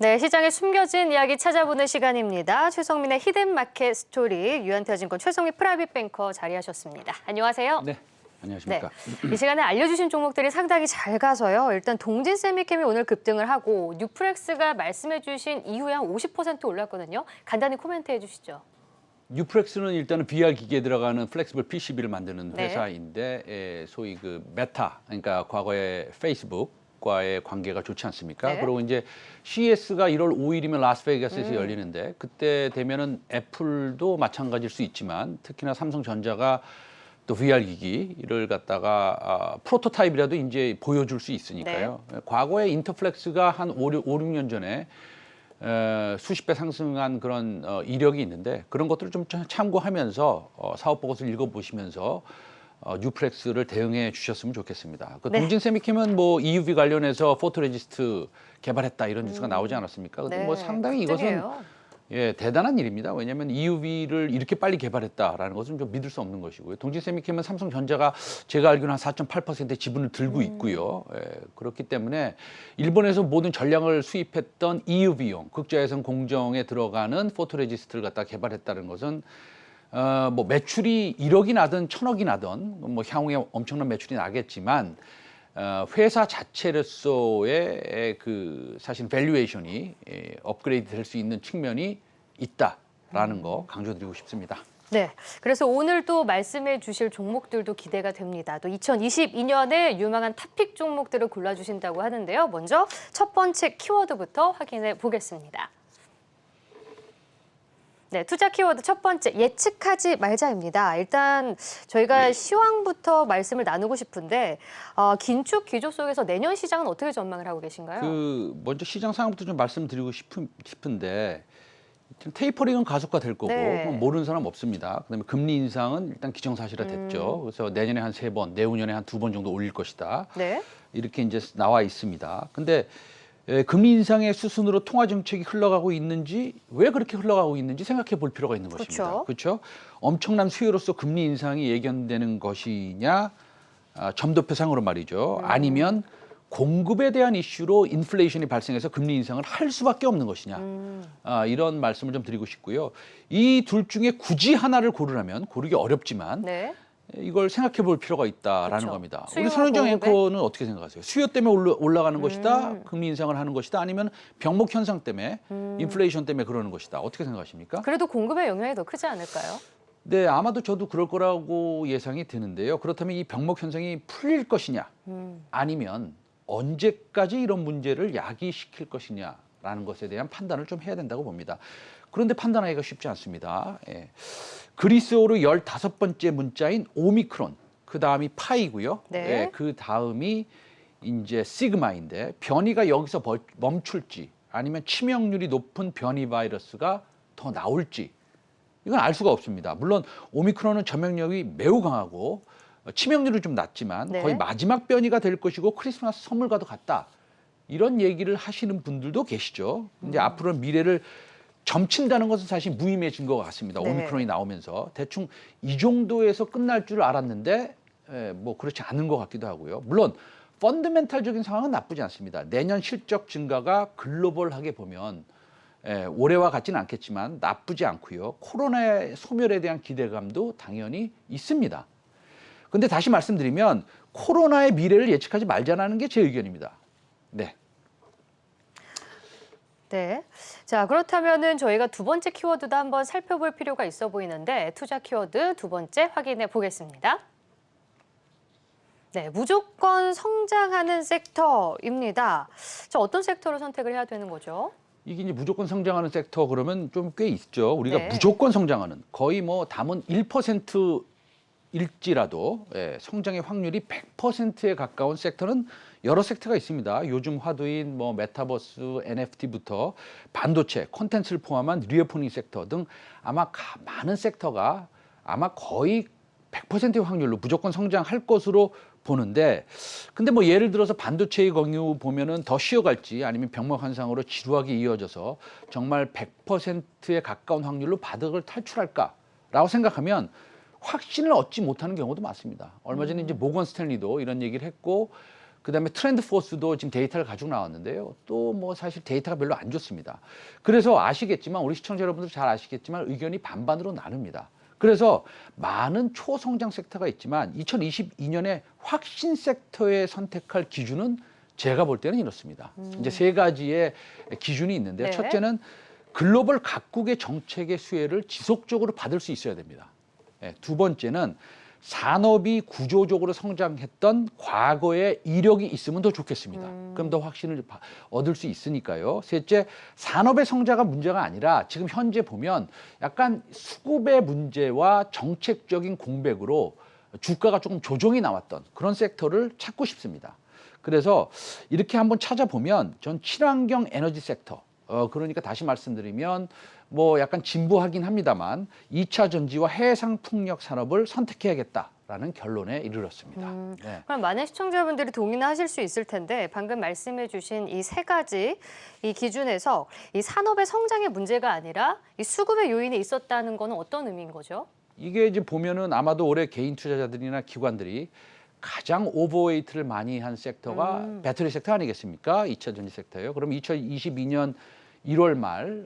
네, 시장에 숨겨진 이야기 찾아보는 시간입니다. 최성민의 히든마켓 스토리, 유한태증권 최성민 프라이빗 뱅커 자리하셨습니다. 안녕하세요. 네, 안녕하십니까. 이 시간에 알려주신 종목들이 상당히 잘 가서요. 일단 동진세미캠이 오늘 급등을 하고 뉴프렉스가 말씀해주신 이후에 한 50% 올랐거든요. 간단히 코멘트해 주시죠. 뉴프렉스는 일단은 VR 기계에 들어가는 플렉시블 PCB를 만드는 네. 회사인데 소위 그 메타, 그러니까 과거에 페이스북과의 관계가 좋지 않습니까? 네. 그리고 이제 CES가 1월 5일이면 라스베이거스에서 열리는데 그때 되면은 애플도 마찬가지일 수 있지만 특히나 삼성전자가 또 VR 기기를 갖다가 프로토타입이라도 이제 보여줄 수 있으니까요. 네. 과거에 인터플렉스가 한 5, 6년 전에 수십 배 상승한 그런 이력이 있는데 그런 것들을 좀 참고하면서 사업 보고서를 읽어보시면서 뉴프렉스를 대응해 주셨으면 좋겠습니다. 그 네. 동진세미캠은 뭐 EUV 관련해서 포토레지스트 개발했다 이런 뉴스가 나오지 않았습니까? 근데 네, 뭐 상당히 이것은 급등이에요. 대단한 일입니다. 왜냐하면 EUV를 이렇게 빨리 개발했다라는 것은 좀 믿을 수 없는 것이고요. 동진세미캠은 삼성전자가 제가 알기로는 한 4.8%의 지분을 들고 있고요. 그렇기 때문에 일본에서 모든 전량을 수입했던 EUV용 극자외선 공정에 들어가는 포토레지스트를 갖다 개발했다는 것은 뭐 매출이 1억이 나든 1,000억이 나든 뭐 향후에 엄청난 매출이 나겠지만 회사 자체로서의 그 사실 밸류에이션이 업그레이드 될 수 있는 측면이 있다라는 거 강조드리고 싶습니다. 네, 그래서 오늘 또 말씀해 주실 종목들도 기대가 됩니다. 또 2022년에 유망한 탑픽 종목들을 골라주신다고 하는데요. 먼저 첫 번째 키워드부터 확인해 보겠습니다. 네, 투자 키워드 첫 번째, 예측하지 말자입니다. 일단 저희가 시황부터 말씀을 나누고 싶은데 긴축 기조 속에서 내년 시장은 어떻게 전망을 하고 계신가요? 먼저 시장 상황부터 좀 말씀드리고 싶은데 테이퍼링은 가속화될 거고 네. 모르는 사람 없습니다. 그다음에 금리 인상은 일단 기정사실화 됐죠. 그래서 내년에 한 3번, 내후년에 한 2번 정도 올릴 것이다. 네. 이렇게 이제 나와 있습니다. 근데 금리 인상의 수순으로 통화 정책이 흘러가고 있는지 왜 그렇게 흘러가고 있는지 생각해 볼 필요가 있는 것입니다. 그렇죠? 엄청난 수요로서 금리 인상이 예견되는 것이냐, 점도표상으로 말이죠. 아니면 공급에 대한 이슈로 인플레이션이 발생해서 금리 인상을 할 수밖에 없는 것이냐. 이런 말씀을 좀 드리고 싶고요. 이 둘 중에 굳이 하나를 고르라면 고르기 어렵지만 네. 이걸 생각해 볼 필요가 있다라는 그렇죠. 겁니다. 수요와 우리 손은정 공급에? 앵커는 어떻게 생각하세요? 수요 때문에 올라가는 것이다, 금리 인상을 하는 것이다, 아니면 병목 현상 때문에, 인플레이션 때문에 그러는 것이다. 어떻게 생각하십니까? 그래도 공급의 영향이 더 크지 않을까요? 네, 아마도 저도 그럴 거라고 예상이 되는데요. 그렇다면 이 병목 현상이 풀릴 것이냐, 아니면 언제까지 이런 문제를 야기시킬 것이냐라는 것에 대한 판단을 좀 해야 된다고 봅니다. 그런데 판단하기가 쉽지 않습니다. 그리스어로 15번째 문자인 오미크론, 그 다음이 파이고요. 네. 그 다음이 이제 시그마인데 변이가 여기서 멈출지 아니면 치명률이 높은 변이 바이러스가 더 나올지 이건 알 수가 없습니다. 물론 오미크론은 전염력이 매우 강하고 치명률은 좀 낮지만 네. 거의 마지막 변이가 될 것이고 크리스마스 선물과도 같다. 이런 얘기를 하시는 분들도 계시죠. 이제 앞으로는 미래를 점친다는 것은 사실 무의미해진 것 같습니다. 네. 오미크론이 나오면서 대충 이 정도에서 끝날 줄 알았는데 뭐 그렇지 않은 것 같기도 하고요. 물론 펀더멘탈적인 상황은 나쁘지 않습니다. 내년 실적 증가가 글로벌하게 보면 올해와 같지는 않겠지만 나쁘지 않고요. 코로나의 소멸에 대한 기대감도 당연히 있습니다. 근데 다시 말씀드리면 코로나의 미래를 예측하지 말자는 게 제 의견입니다. 네. 네. 자, 그렇다면은 저희가 두 번째 키워드도 한번 살펴볼 필요가 있어 보이는데 투자 키워드 두 번째 확인해 보겠습니다. 네, 무조건 성장하는 섹터입니다. 자, 어떤 섹터를 선택을 해야 되는 거죠? 이게 이제 무조건 성장하는 섹터 그러면 좀 꽤 있죠. 우리가 네. 무조건 성장하는 거의 뭐 담은 1% 일지라도 성장의 확률이 100%에 가까운 섹터는 여러 섹터가 있습니다. 요즘 화두인 뭐 메타버스, NFT부터 반도체, 콘텐츠를 포함한 리오프닝 섹터 등 아마 많은 섹터가 아마 거의 100%의 확률로 무조건 성장할 것으로 보는데 근데 뭐 예를 들어서 반도체의 경우 보면은 더 쉬어갈지 아니면 병목 현상으로 지루하게 이어져서 정말 100%에 가까운 확률로 바닥을 탈출할까라고 생각하면 확신을 얻지 못하는 경우도 많습니다. 얼마 전에 이제 모건 스탠리도 이런 얘기를 했고 그다음에 트렌드 포스도 지금 데이터를 가지고 나왔는데요. 또 뭐 사실 데이터가 별로 안 좋습니다. 그래서 아시겠지만 우리 시청자 여러분들 잘 아시겠지만 의견이 반반으로 나눕니다. 그래서 많은 초성장 섹터가 있지만 2022년에 확신 섹터에 선택할 기준은 제가 볼 때는 이렇습니다. 이제 세 가지의 기준이 있는데 네. 첫째는 글로벌 각국의 정책의 수혜를 지속적으로 받을 수 있어야 됩니다. 두 번째는 산업이 구조적으로 성장했던 과거의 이력이 있으면 더 좋겠습니다. 그럼 더 확신을 얻을 수 있으니까요. 셋째, 산업의 성장가 문제가 아니라 지금 현재 보면 약간 수급의 문제와 정책적인 공백으로 주가가 조금 조정이 나왔던 그런 섹터를 찾고 싶습니다. 그래서 이렇게 한번 찾아보면 전 친환경 에너지 섹터, 그러니까 다시 말씀드리면 뭐 약간 진부하긴 합니다만 2차 전지와 해상 풍력 산업을 선택해야겠다라는 결론에 이르렀습니다. 네. 그럼 많은 시청자분들이 동의는 하실 수 있을 텐데 방금 말씀해 주신 이 세 가지 이 기준에서 이 산업의 성장의 문제가 아니라 이 수급의 요인이 있었다는 거는 어떤 의미인 거죠? 이게 이제 보면은 아마도 올해 개인 투자자들이나 기관들이 가장 오버웨이트를 많이 한 섹터가 배터리 섹터 아니겠습니까? 2차 전지 섹터예요. 그럼 2022년 1월 말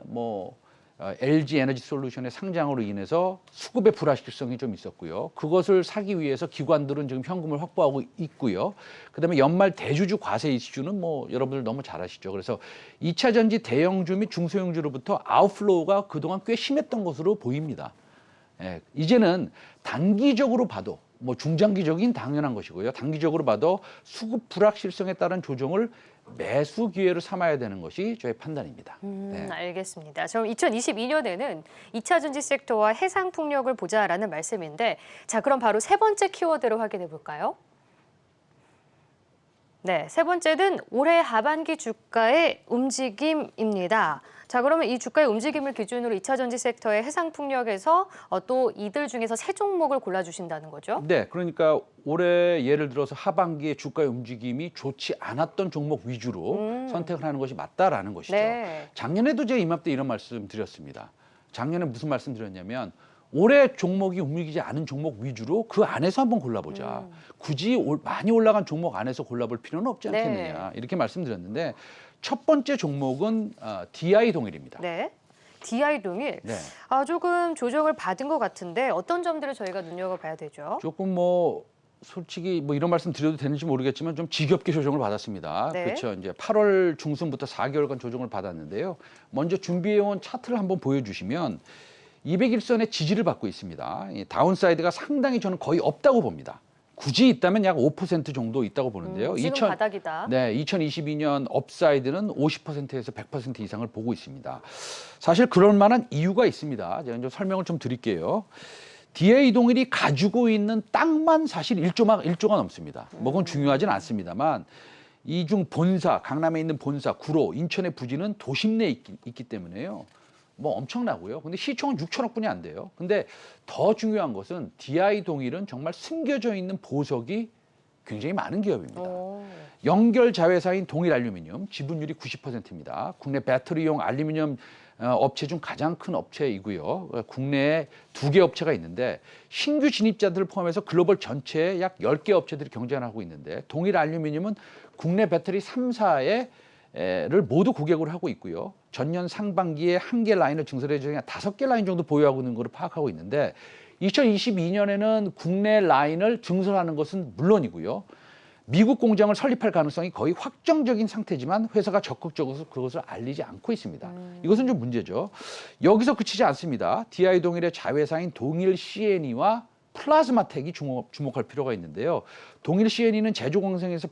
LG 에너지 솔루션의 상장으로 인해서 수급의 불확실성이 좀 있었고요. 그것을 사기 위해서 기관들은 지금 현금을 확보하고 있고요. 그다음에 연말 대주주 과세 이슈는 뭐 여러분들 너무 잘 아시죠. 그래서 2차 전지 대형주 및 중소형주로부터 아웃플로우가 그동안 꽤 심했던 것으로 보입니다. 이제는 단기적으로 봐도 뭐 중장기적인 당연한 것이고요. 단기적으로 봐도 수급 불확실성에 따른 조정을 매수 기회로 삼아야 되는 것이 저의 판단입니다. 네. 알겠습니다. 그럼 2022년에는 2차 전지 섹터와 해상 풍력을 보자라는 말씀인데 자, 그럼 바로 세 번째 키워드로 확인해 볼까요? 네, 세 번째는 올해 하반기 주가의 움직임입니다. 자, 그러면 이 주가의 움직임을 기준으로 2차 전지 섹터의 해상 풍력에서 또 이들 중에서 세 종목을 골라주신다는 거죠? 네, 그러니까 올해 예를 들어서 하반기에 주가의 움직임이 좋지 않았던 종목 위주로 선택을 하는 것이 맞다라는 것이죠. 네. 작년에도 제가 이맘때 이런 말씀 드렸습니다. 작년에 무슨 말씀 드렸냐면 올해 종목이 움직이지 않은 종목 위주로 그 안에서 한번 골라보자. 굳이 많이 올라간 종목 안에서 골라볼 필요는 없지 않겠느냐. 이렇게 말씀드렸는데 첫 번째 종목은 DI 동일입니다. 네. DI 동일. 네. 조금 조정을 받은 것 같은데 어떤 점들을 저희가 눈여겨봐야 되죠? 조금 뭐 솔직히 뭐 이런 말씀 드려도 되는지 모르겠지만 좀 지겹게 조정을 받았습니다. 네. 그렇죠. 이제 8월 중순부터 4개월간 조정을 받았는데요. 먼저 준비해온 차트를 한번 보여주시면 200일선의 지지를 받고 있습니다. 이 다운사이드가 상당히 저는 거의 없다고 봅니다. 굳이 있다면 약 5% 정도 있다고 보는데요. 지금 바닥이다. 네, 2022년 업사이드는 50%에서 100% 이상을 보고 있습니다. 사실 그럴 만한 이유가 있습니다. 제가 좀 설명을 좀 드릴게요. DA 동일이 가지고 있는 땅만 사실 1조가 넘습니다. 뭐 그건 중요하진 않습니다만 이중 본사, 강남에 있는 본사, 구로, 인천의 부지는 도심 내에 있기 때문에요. 뭐 엄청나고요. 근데 시총은 6천억 분이 안 돼요. 근데 더 중요한 것은 DI 동일은 정말 숨겨져 있는 보석이 굉장히 많은 기업입니다. 연결 자회사인 동일 알루미늄 지분율이 90%입니다. 국내 배터리용 알루미늄 업체 중 가장 큰 업체이고요. 국내에 2개 업체가 있는데 신규 진입자들을 포함해서 글로벌 전체에 약 10개 업체들이 경쟁을 하고 있는데 동일 알루미늄은 국내 배터리 3사를 모두 고객으로 하고 있고요. 전년 상반기에 1개 라인을 증설해 중에 5개 라인 정도 보유하고 있는 것으로 파악하고 있는데 2022년에는 국내 라인을 증설하는 것은 물론이고요. 미국 공장을 설립할 가능성이 거의 확정적인 상태지만 회사가 적극적으로 그것을 알리지 않고 있습니다. 이것은 좀 문제죠. 여기서 그치지 않습니다. DI 동일의 자회사인 동일 CNE와 플라즈마텍이 주목할 필요가 있는데요. 동일 CNE는 제조 공정에서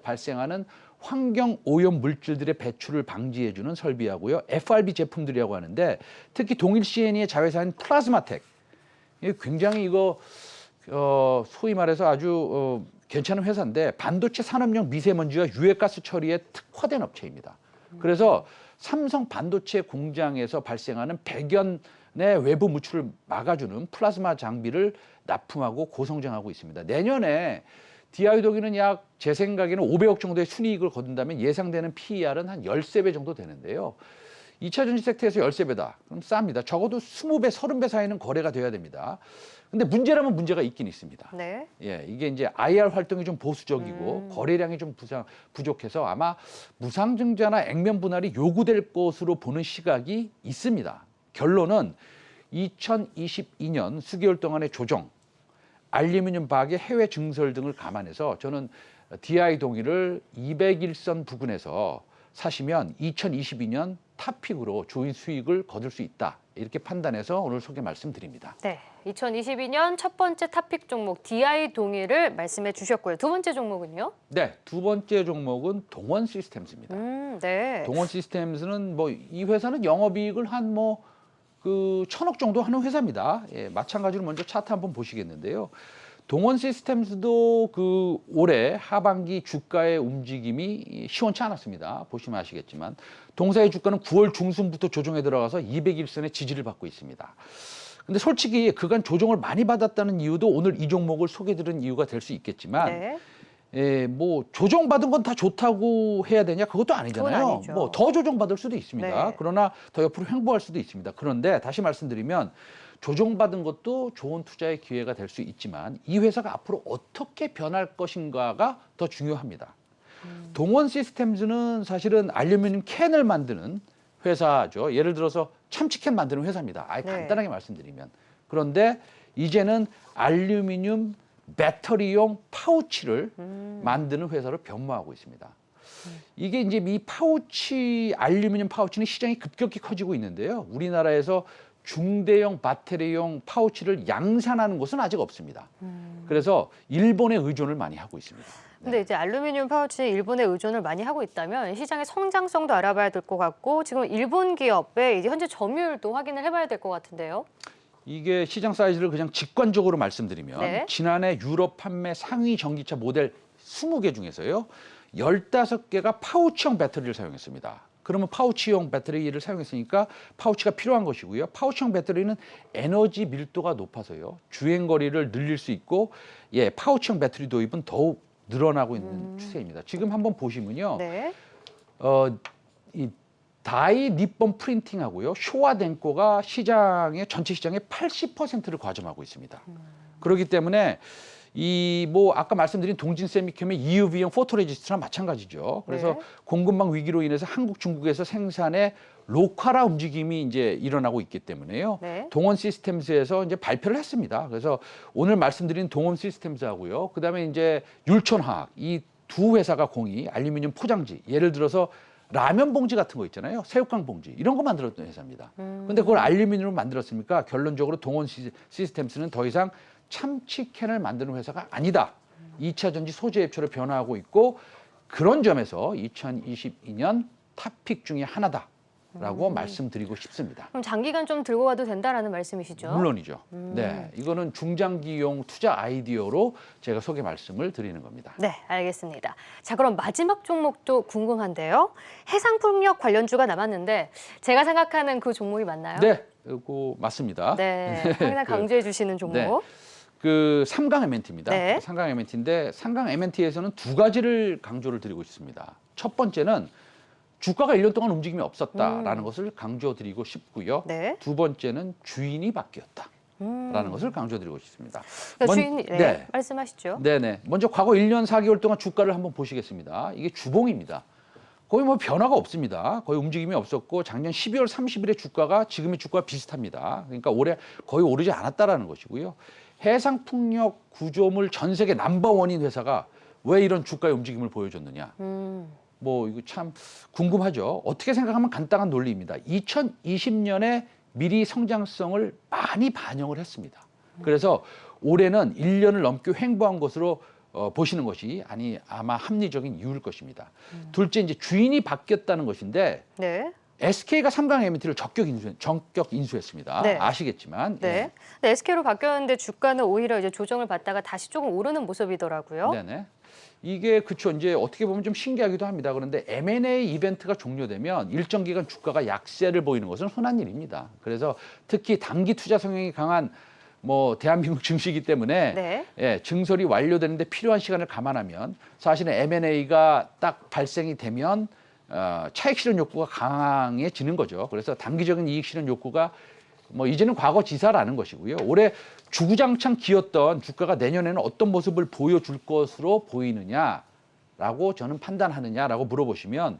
발생하는 환경 오염 물질들의 배출을 방지해주는 설비하고요. FRB 제품들이라고 하는데 특히 동일 CNE의 자회사인 플라즈마텍 굉장히 이거 소위 말해서 아주 괜찮은 회사인데 반도체 산업용 미세먼지와 유해가스 처리에 특화된 업체입니다. 그래서 삼성 반도체 공장에서 발생하는 백연의 외부 무출을 막아주는 플라즈마 장비를 납품하고 고성장하고 있습니다. 내년에 DI 동일은 약 제 생각에는 500억 정도의 순이익을 거둔다면 예상되는 PER은 한 13배 정도 되는데요. 2차 전지 섹터에서 13배다. 그럼 쌉니다. 적어도 20배, 30배 사이는 거래가 돼야 됩니다. 근데 문제라면 문제가 있긴 있습니다. 네. 예, 이게 이제 IR 활동이 좀 보수적이고 거래량이 좀 부족해서 아마 무상증자나 액면 분할이 요구될 것으로 보는 시각이 있습니다. 결론은 2022년 수개월 동안의 조정, 알루미늄 박의 해외 증설 등을 감안해서 저는 DI 동일을 200일선 부근에서 사시면 2022년 탑픽으로 좋은 수익을 거둘 수 있다. 이렇게 판단해서 오늘 소개 말씀드립니다. 네, 2022년 첫 번째 탑픽 종목 DI 동일을 말씀해 주셨고요. 두 번째 종목은요? 네, 두 번째 종목은 동원 시스템즈입니다. 네. 동원 시스템즈는 뭐 이 회사는 영업이익을 한 뭐 그 1,000억 정도 하는 회사입니다. 예, 마찬가지로 먼저 차트 한번 보시겠는데요. 동원 시스템즈도 그 올해 하반기 주가의 움직임이 시원치 않았습니다. 보시면 아시겠지만 동사의 주가는 9월 중순부터 조정에 들어가서 200일선의 지지를 받고 있습니다. 근데 솔직히 그간 조정을 많이 받았다는 이유도 오늘 이 종목을 소개드린 이유가 될 수 있겠지만 네. 예, 뭐 조정받은 건 다 좋다고 해야 되냐? 그것도 아니잖아요. 그건 아니죠. 뭐 더 조정받을 수도 있습니다. 네. 그러나 더 옆으로 횡보할 수도 있습니다. 그런데 다시 말씀드리면 조정받은 것도 좋은 투자의 기회가 될 수 있지만 이 회사가 앞으로 어떻게 변할 것인가가 더 중요합니다. 동원 시스템즈는 사실은 알루미늄 캔을 만드는 회사죠. 예를 들어서 참치캔 만드는 회사입니다. 아예 네. 간단하게 말씀드리면. 그런데 이제는 알루미늄 배터리용 파우치를 만드는 회사로 변모하고 있습니다. 이게 이제 이 파우치, 알루미늄 파우치는 시장이 급격히 커지고 있는데요. 우리나라에서 중대형 배터리용 파우치를 양산하는 곳은 아직 없습니다. 그래서 일본에 의존을 많이 하고 있습니다. 근데 이제 알루미늄 파우치에 일본에 의존을 많이 하고 있다면 시장의 성장성도 알아봐야 될 것 같고 지금 일본 기업의 이제 현재 점유율도 확인을 해봐야 될 것 같은데요. 이게 시장 사이즈를 그냥 직관적으로 말씀드리면 네. 지난해 유럽 판매 상위 전기차 모델 20개 중에서요. 15개가 파우치형 배터리를 사용했습니다. 그러면 파우치형 배터리를 사용했으니까 파우치가 필요한 것이고요. 파우치형 배터리는 에너지 밀도가 높아서요. 주행 거리를 늘릴 수 있고 예, 파우치형 배터리 도입은 더욱 늘어나고 있는 추세입니다. 지금 한번 보시면요. 네. 이 다이 니폰 프린팅하고요. 쇼와 덴코가 전체 시장의 80%를 과점하고 있습니다. 그렇기 때문에 이 뭐 아까 말씀드린 동진 세미캠의 EUV형 포토레지스트랑 마찬가지죠. 그래서 네. 공급망 위기로 인해서 한국, 중국에서 생산의 로컬화 움직임이 이제 일어나고 있기 때문에요. 네. 동원 시스템즈에서 이제 발표를 했습니다. 그래서 오늘 말씀드린 동원 시스템즈하고요. 그다음에 이제 율촌화학 이 두 회사가 공이 알루미늄 포장지 예를 들어서 라면 봉지 같은 거 있잖아요. 새우깡 봉지 이런 거 만들었던 회사입니다. 근데 그걸 알루미늄으로 만들었으니까 결론적으로 동원 시스템스는 더 이상 참치캔을 만드는 회사가 아니다. 2차 전지 소재 앱처로 변화하고 있고 그런 점에서 2022년 탑픽 중에 하나다라고 말씀드리고 싶습니다. 그럼 장기간 좀 들고 가도 된다라는 말씀이시죠? 물론이죠. 네, 이거는 중장기용 투자 아이디어로 제가 소개 말씀을 드리는 겁니다. 네, 알겠습니다. 자, 그럼 마지막 종목도 궁금한데요. 해상풍력 관련주가 남았는데 제가 생각하는 그 종목이 맞나요? 네, 이거 맞습니다. 네, 항상 강조해 주시는 종목. 네. 그 삼강 M&T입니다. 네. 삼강 M&T인데 삼강 M&T에서는 두 가지를 강조를 드리고 싶습니다. 첫 번째는 주가가 1년 동안 움직임이 없었다라는 것을 강조드리고 싶고요. 네. 두 번째는 주인이 바뀌었다라는 것을 강조드리고 싶습니다. 그러니까 주인이 말씀하시죠. 네네. 먼저 과거 1년 4개월 동안 주가를 한번 보시겠습니다. 이게 주봉입니다. 거의 뭐 변화가 없습니다. 거의 움직임이 없었고 작년 12월 30일의 주가가 지금의 주가와 비슷합니다. 그러니까 올해 거의 오르지 않았다라는 것이고요. 해상풍력 구조물 전 세계 넘버원인 회사가 왜 이런 주가의 움직임을 보여줬느냐. 뭐 이거 참 궁금하죠. 어떻게 생각하면 간단한 논리입니다. 2020년에 미리 성장성을 많이 반영을 했습니다. 그래서 올해는 1년을 넘게 횡보한 것으로 보시는 것이 아마 합리적인 이유일 것입니다. 둘째 이제 주인이 바뀌었다는 것인데 네. SK가 삼강 M&T를 전격 인수했습니다. 네. 아시겠지만. 네. 예. 근데 SK로 바뀌었는데 주가는 오히려 이제 조정을 받다가 다시 조금 오르는 모습이더라고요. 네네. 이게 그쵸 이제 어떻게 보면 좀 신기하기도 합니다. 그런데 M&A 이벤트가 종료되면 일정 기간 주가가 약세를 보이는 것은 흔한 일입니다. 그래서 특히 단기 투자 성향이 강한 뭐 대한민국 증시이기 때문에 네. 예, 증설이 완료되는데 필요한 시간을 감안하면 사실은 M&A가 딱 발생이 되면 차익 실현 욕구가 강해지는 거죠. 그래서 단기적인 이익 실현 욕구가 뭐 이제는 과거지사라는 것이고요. 올해 주구장창 기었던 주가가 내년에는 어떤 모습을 보여줄 것으로 보이느냐라고 저는 판단하느냐라고 물어보시면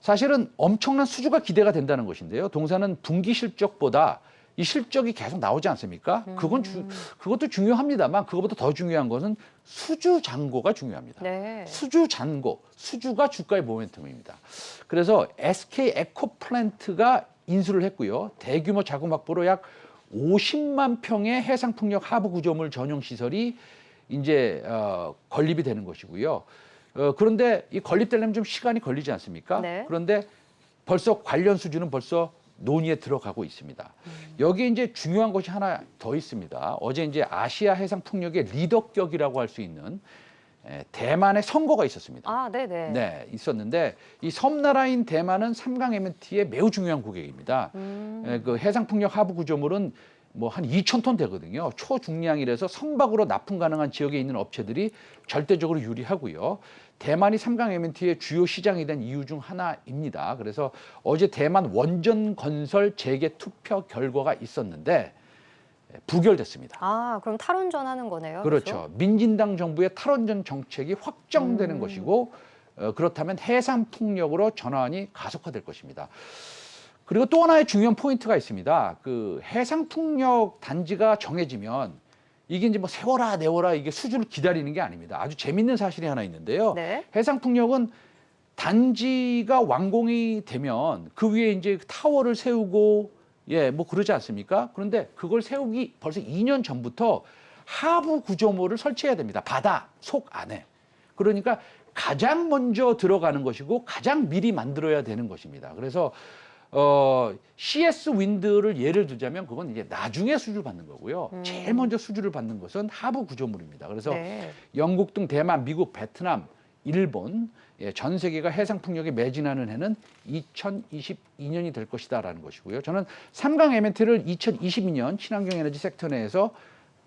사실은 엄청난 수주가 기대가 된다는 것인데요. 동사는 분기 실적보다 이 실적이 계속 나오지 않습니까? 그것도 중요합니다만 그것보다 더 중요한 것은 수주 잔고가 중요합니다. 네. 수주 잔고, 수주가 주가의 모멘텀입니다. 그래서 SK 에코플랜트가 인수를 했고요. 대규모 자금 확보로 약 50만 평의 해상풍력 하부 구조물 전용 시설이 이제 건립이 되는 것이고요. 그런데 이 건립되려면 좀 시간이 걸리지 않습니까? 네. 그런데 벌써 관련 수주는 벌써 논의에 들어가고 있습니다. 여기에 이제 중요한 것이 하나 더 있습니다. 어제 이제 아시아 해상 풍력의 리더격이라고 할 수 있는 대만의 선거가 있었습니다. 아, 네네. 네, 있었는데 이 섬나라인 대만은 삼강 MNT의 매우 중요한 고객입니다. 그 해상 풍력 하부 구조물은 뭐 한 2,000톤 되거든요. 초중량이라서 선박으로 납품 가능한 지역에 있는 업체들이 절대적으로 유리하고요. 대만이 삼강 MNT의 주요 시장이 된 이유 중 하나입니다. 그래서 어제 대만 원전 건설 재개 투표 결과가 있었는데 부결됐습니다. 아, 그럼 탈원전 하는 거네요. 그렇죠. 민진당 정부의 탈원전 정책이 확정되는 것이고 그렇다면 해상 풍력으로 전환이 가속화될 것입니다. 그리고 또 하나의 중요한 포인트가 있습니다. 그 해상 풍력 단지가 정해지면 이게 이제 뭐 세워라 내워라 이게 수주를 기다리는 게 아닙니다. 아주 재밌는 사실이 하나 있는데요. 네. 해상 풍력은 단지가 완공이 되면 그 위에 이제 타워를 세우고 뭐 그러지 않습니까? 그런데 그걸 세우기 벌써 2년 전부터 하부 구조물을 설치해야 됩니다. 바다 속 안에. 그러니까 가장 먼저 들어가는 것이고 가장 미리 만들어야 되는 것입니다. 그래서 CS 윈드를 예를 들자면 그건 이제 나중에 수주를 받는 거고요. 제일 먼저 수주를 받는 것은 하부 구조물입니다. 그래서 네. 영국 등 대만, 미국, 베트남, 일본 전 세계가 해상 풍력에 매진하는 해는 2022년이 될 것이다라는 것이고요. 저는 삼강 MNT를 2022년 친환경 에너지 섹터 내에서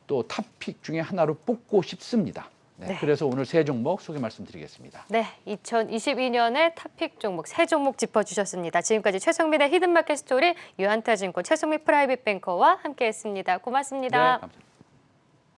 또 탑픽 중에 하나로 뽑고 싶습니다. 네. 그래서 오늘 세 종목 소개 말씀드리겠습니다. 네, 2022년의 탑픽 종목 세 종목 짚어주셨습니다. 지금까지 최성민의 히든마켓 스토리 유한타증권 최성민 프라이빗 뱅커와 함께했습니다. 고맙습니다. 네, 감사합니다.